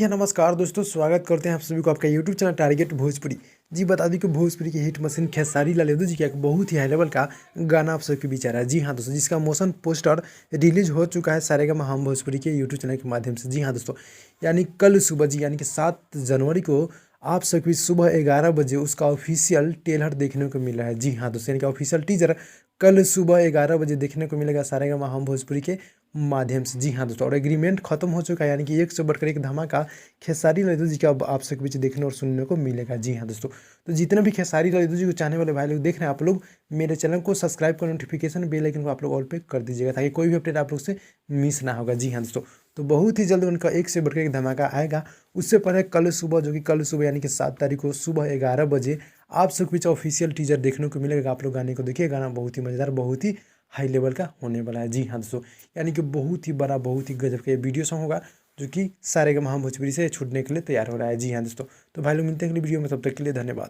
जी हाँ, नमस्कार दोस्तों, स्वागत करते हैं आप सभी को आपका यूट्यूब चैनल टारगेट भोजपुरी। जी बता दें कि भोजपुरी की हिट मशीन खेसारी लाल यादव जी का एक बहुत ही हाई लेवल का गाना आप सबके बीच आ रहा है। जी हाँ दोस्तों, जिसका मोशन पोस्टर रिलीज हो चुका है सारेगामा हम भोजपुरी के यूट्यूब चैनल के माध्यम से। जी हाँ दोस्तों, यानी कल सुबह जी यानी कि 7 जनवरी को आप सबकी सुबह 11 बजे उसका ऑफिशियल ट्रेलर देखने को मिला है। जी हाँ दोस्तों, यानी कि ऑफिशियल टीजर कल सुबह 11 बजे देखने को मिलेगा सारेगामा हम भोजपुरी के माध्यम से। जी हाँ दोस्तों, और एग्रीमेंट खत्म हो चुका है, यानी कि एक से बढ़कर एक धमाका खेसारी लाल यादव जी का अब आप सबके बीच देखने और सुनने को मिलेगा। जी हाँ दोस्तों, तो जितने भी खेसारी लाल यादव जी को चाहने वाले भाई लोग देख रहे हैं, आप लोग मेरे चैनल को सब्सक्राइब कर नोटिफिकेशन बेल आइकन को आप लोग ऑल पे कर दीजिएगा, ताकि कोई भी अपडेट आप लोग से मिस ना होगा। जी हाँ दोस्तों, तो बहुत ही जल्द उनका एक से बढ़कर एक धमाका आएगा। उससे पहले कल सुबह, जो कि कल सुबह यानी कि 7 तारीख को सुबह 11 बजे आप सबके बीच ऑफिशियल टीजर देखने को मिलेगा। आप लोग गाने को देखिए, गाना बहुत ही मज़ेदार, बहुत ही हाई लेवल का होने वाला है। जी हाँ दोस्तों, यानी कि बहुत ही बड़ा, बहुत ही गजब का ये वीडियो सॉन्ग होगा, जो कि सारेगामा हम भोजपुरी से छूटने के लिए तैयार हो रहा है। जी हाँ दोस्तों, तो भाई लोग मिलते हैं अगली वीडियो में, तब तक के लिए धन्यवाद।